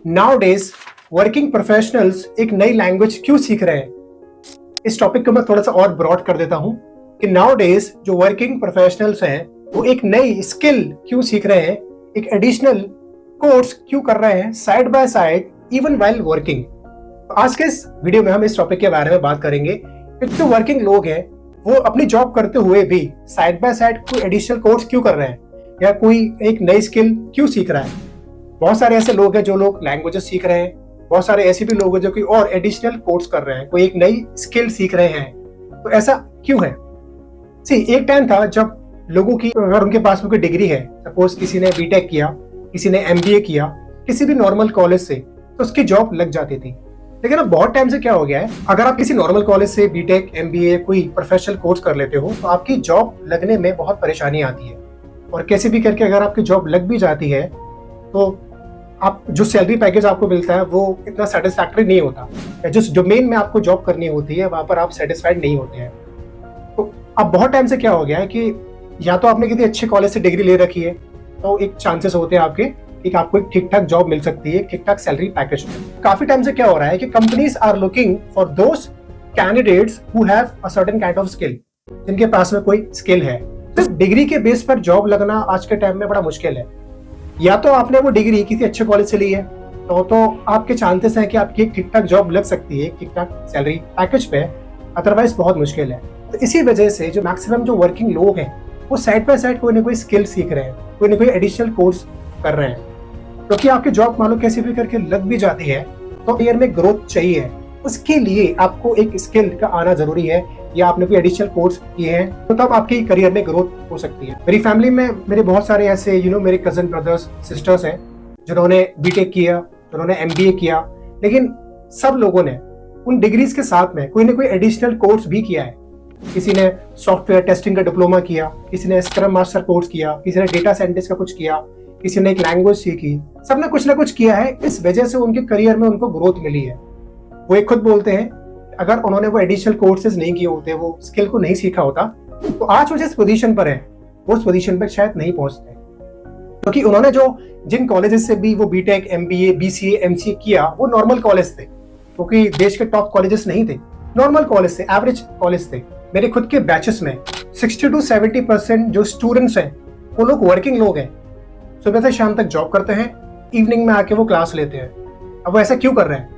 Nowadays working professionals एक नई language क्यों सीख रहे हैं। इस टॉपिक को मैं थोड़ा सा और ब्रॉड कर देता हूं कि नाउडेज जो वर्किंग प्रोफेशनल्स हैं वो एक नई स्किल क्यों सीख रहे हैं, एक एडिशनल कोर्स क्यों कर रहे हैं side by side even while working. आज के इस वीडियो में हम इस टॉपिक के बारे में बात करेंगे कि जो वर्किंग लोग हैं वो अपनी जॉब करते हुए भी साइड बाय साइड कोई एडिशनल कोर्स क्यों कर रहे हैं या कोई एक नई स्किल क्यों सीख रहा है। बहुत सारे ऐसे लोग हैं जो लोग लैंग्वेजेस सीख रहे हैं, बहुत सारे ऐसे भी लोग हैं जो कोई और एडिशनल कोर्स कर रहे हैं, कोई एक नई स्किल सीख रहे हैं। तो ऐसा क्यों है? एक टाइम था जब लोगों की अगर उनके पास में कोई डिग्री है, सपोज किसी ने बीटेक किया, किसी ने एमबीए किया किसी भी नॉर्मल कॉलेज से, तो उसकी जॉब लग जाती थी। लेकिन अब बहुत टाइम से क्या हो गया है, अगर आप किसी नॉर्मल कॉलेज से बीटेक एमबीए कोई प्रोफेशनल कोर्स कर लेते हो तो आपकी जॉब लगने में बहुत परेशानी आती है। और कैसे भी करके अगर आपकी जॉब लग भी जाती है तो आप जो सैलरी पैकेज आपको मिलता है वो इतना सेटिस्फैक्टरी नहीं होता, या जिस डोमेन में आपको जॉब करनी होती है वहां पर आप सेटिस्फाइड नहीं होते हैं। तो अब बहुत टाइम से क्या हो गया है कि या तो आपने किसी अच्छे कॉलेज से डिग्री ले रखी है तो एक चांसेस होते हैं आपके कि आपको एक ठीक ठाक जॉब मिल सकती है, ठीक ठाक सैलरी पैकेज में। काफी टाइम से क्या हो रहा है कि companies are looking for those candidates who have a certain kind of skill, जिनके पास में कोई स्किल है। सिर्फ डिग्री के बेस पर जॉब लगना आज के टाइम में बड़ा मुश्किल है। या तो आपने वो डिग्री किसी अच्छे कॉलेज से ली है तो आपके चांसेस हैं कि आपकी एक ठीक ठाक जॉब लग सकती है ठीक ठाक सैलरी पैकेज पे, अदरवाइज बहुत मुश्किल है। तो इसी वजह से जो मैक्सिमम जो वर्किंग लोग हैं वो साइड बाय साइड कोई ना कोई स्किल सीख रहे हैं, कोई ना कोई एडिशनल कोर्स कर रहे हैं, क्योंकि आपकी जॉब मान लो कैसे भी करके लग भी जाती है तो करियर में ग्रोथ चाहिए। उसके लिए आपको एक स्किल का आना जरूरी है, या आपने कोई एडिशनल कोर्स किए हैं तो तब आपकी करियर में ग्रोथ हो सकती है। मेरी फैमिली में मेरे बहुत सारे ऐसे मेरे कजन ब्रदर्स सिस्टर्स हैं जिन्होंने बीटेक किया, जिन्होंने एमबीए किया, लेकिन सब लोगों ने उन डिग्रीज के साथ में कोई ना कोई एडिशनल कोर्स भी किया है। किसी ने सॉफ्टवेयर टेस्टिंग का डिप्लोमा किया, किसी ने स्क्रम मास्टर कोर्स किया, किसी ने डेटा साइंटिस्ट का कुछ किया, किसी ने एक लैंग्वेज सीखी। सबने कुछ ना कुछ किया है, इस वजह से उनके करियर में उनको ग्रोथ मिली है। वो एक खुद बोलते हैं अगर उन्होंने वो एडिशनल कोर्सेज नहीं किए होते, वो स्किल को नहीं सीखा होता, तो आज वो जिस पोजीशन पर है वो उस पोजीशन पर शायद नहीं पहुंचते, क्योंकि उन्होंने जिन कॉलेजेस से भी वो बीटेक एमबीए बीसीए एमसीए किया वो नॉर्मल कॉलेज थे, क्योंकि देश के टॉप कॉलेजेस नहीं थे, नॉर्मल कॉलेज थे, एवरेज कॉलेज थे। मेरे खुद के बैचेस में 60 to 70% जो स्टूडेंट्स हैं वो लोग वर्किंग लोग हैं, सुबह से शाम तक जॉब करते हैं, इवनिंग में आके वो क्लास लेते हैं। अब वो ऐसा क्यों कर रहे हैं?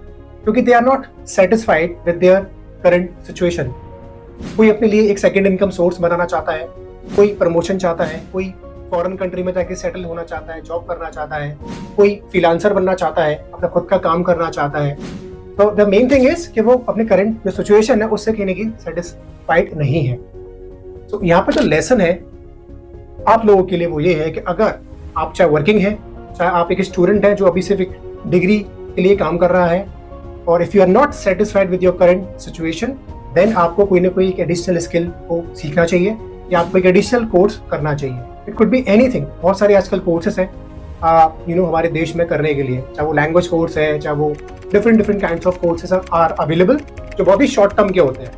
क्योंकि they are not satisfied with their current situation. कोई अपने लिए एक सेकंड इनकम सोर्स बनाना चाहता है, कोई प्रमोशन चाहता है, कोई फॉरेन कंट्री में जाके सेटल होना चाहता है, जॉब करना चाहता है, कोई फ्रीलांसर बनना चाहता है, अपना खुद का काम करना चाहता है। तो द मेन थिंग इज कि वो अपने करंट जो सिचुएशन है उससे कहीं ना कहीं सेटिस्फाइड नहीं है। तो यहाँ पर जो लेसन है आप लोगों के लिए वो ये है कि अगर आप चाहे वर्किंग है, चाहे आप एक स्टूडेंट है जो अभी सिर्फ एक डिग्री के लिए काम कर रहा है, और if you are not satisfied with your current situation, then आपको कोई ना कोई एक एडिशनल स्किल को सीखना चाहिए या आपको एक एडिशनल कोर्स करना चाहिए। It could be anything. बहुत सारे आजकल कोर्सेस हैं हमारे देश में करने के लिए, चाहे वो लैंग्वेज कोर्स है, चाहे वो different kinds of courses are available, जो बहुत ही शॉर्ट टर्म के होते हैं।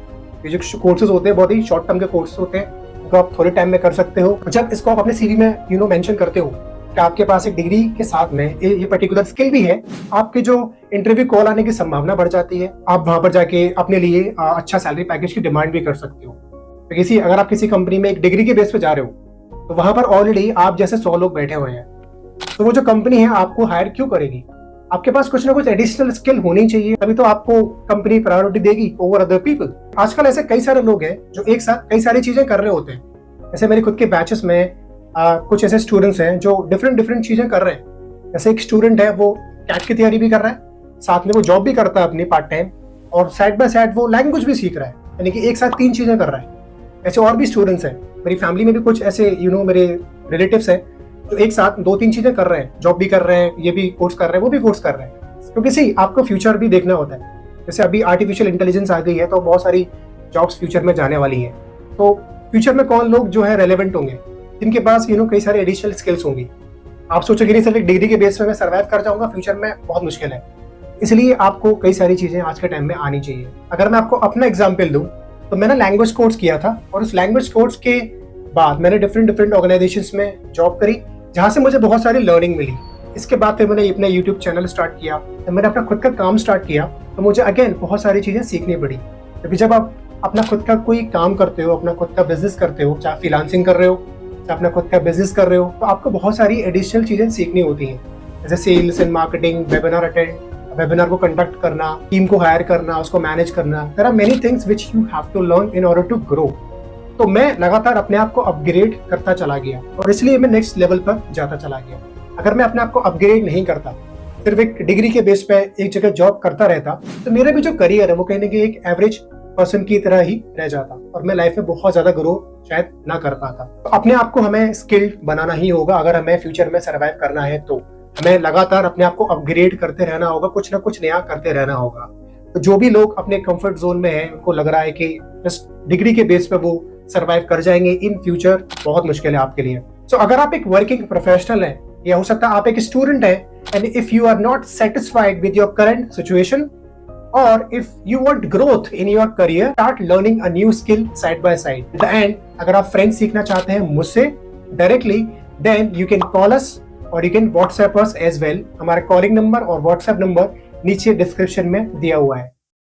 ये जो कोर्सेज होते हैं बहुत ही शॉर्ट टर्म के कोर्सेज होते हैं, तो आप थोड़े टाइम में कर सकते हो। जब इसको आप अपने सीवी में मेंशन करते हो कि आपके पास एक डिग्री के साथ में ये पर्टिकुलर स्किल भी है, आपके जो इंटरव्यू कॉल आने की संभावना बढ़ जाती है। आप वहां पर जाके अपने लिए अच्छा सैलरी पैकेज की डिमांड भी कर सकते हो। तो अगर आप किसी कंपनी में एक डिग्री के बेस पे जा रहे हो तो वहां पर ऑलरेडी आप जैसे 100 लोग बैठे हुए हैं, तो वो जो कंपनी है आपको हायर क्यों करेगी? आपके पास कुछ ना कुछ एडिशनल स्किल होनी चाहिए, तभी तो आपको कंपनी प्रायोरिटी देगी ओवर अदर पीपल। आजकल ऐसे कई सारे लोग हैं जो एक साथ कई सारी चीजें कर रहे होते हैं। जैसे मेरे खुद के बैचेस में कुछ ऐसे स्टूडेंट्स हैं जो डिफरेंट चीजें कर रहे हैं। जैसे एक स्टूडेंट है वो कैट की तैयारी भी कर रहा है, साथ में वो जॉब भी करता है अपनी पार्ट टाइम, और साइड बाय साइड वो लैंग्वेज भी सीख रहा है, यानी कि एक साथ 3 चीजें कर रहा है। ऐसे और भी स्टूडेंट्स हैं मेरी फैमिली में भी, कुछ ऐसे मेरे रिलेटिव्स हैं जो एक साथ 2-3 चीजें कर रहे हैं, जॉब भी कर रहे हैं, ये भी कोर्स कर रहे हैं, वो भी कोर्स कर रहे हैं। क्योंकि आपको फ्यूचर भी देखना होता है। जैसे अभी आर्टिफिशियल इंटेलिजेंस आ गई है तो बहुत सारी जॉब्स फ्यूचर में जाने वाली हैं। तो फ्यूचर में कौन लोग जो है रेलेवेंट होंगे, जिनके पास कई सारे एडिशनल स्किल्स होंगी। आप सोचोगे नहीं सिर्फ एक डिग्री के बेस पे मैं सर्वाइव कर जाऊंगा, फ्यूचर में बहुत मुश्किल है। इसलिए आपको कई सारी चीजें आज के टाइम में आनी चाहिए। अगर मैं आपको अपना एग्जांपल दूं तो मैंने लैंग्वेज कोर्स किया था, और उस लैंग्वेज कोर्स के बाद मैंने डिफरेंट ऑर्गेनाइजेशंस में जॉब करी, जहां से मुझे बहुत सारी लर्निंग मिली। इसके बाद फिर मैंने अपना यूट्यूब चैनल स्टार्ट किया, तो मैंने अपना खुद का काम स्टार्ट किया, तो मुझे अगेन बहुत सारी चीज़ें सीखनी पड़ी। क्योंकि जब आप अपना खुद का कोई काम करते हो, अपना खुद का बिजनेस करते हो, चाहे फ्रीलांसिंग कर रहे हो, चाहे अपना खुद का बिजनेस कर रहे हो, तो आपको बहुत सारी एडिशनल चीज़ें सीखनी होती हैं, जैसे सेल्स एंड मार्केटिंग, वेबिनार को कंडक्ट करना, टीम को हायर करना, उसको मैनेज करना। There are many things which you have to learn in order to grow. तो मैं लगातार अपने आप को अपग्रेड करता चला गया और इसलिए मैं नेक्स्ट लेवल पर जाता चला गया। अगर मैं अपने आप को अपग्रेड नहीं करता, सिर्फ एक डिग्री के बेस पे एक जगह जॉब करता रहता, तो मेरा भी जो करियर है वो कहीं ना कहीं एक एवरेज पर्सन की तरह ही रह जाता और मैं लाइफ में बहुत ज्यादा ग्रो शायद ना कर पाता। तो अपने आप को हमें स्किल्ड बनाना ही होगा अगर हमें फ्यूचर में सर्वाइव करना है। तो हमें लगातार अपने आप को अपग्रेड करते रहना होगा, कुछ ना कुछ नया करते रहना होगा। तो जो भी लोग अपने कंफर्ट जोन में हैं, उनको लग रहा है कि बस डिग्री के बेस पे वो सर्वाइव कर जाएंगे, इन फ्यूचर बहुत मुश्किल है आपके लिए। सो अगर आप एक वर्किंग प्रोफेशनल है, या हो सकता है आप एक स्टूडेंट है, and if you are not satisfied with your current situation, or if you want growth in your career, start learning a new skill side by side. At the end, अगर आप फ्रेंच सीखना चाहते हैं मुझसे directly, then you can call us or you can WhatsApp us as well. हमारा calling number और WhatsApp number नीचे description में दिया हुआ है।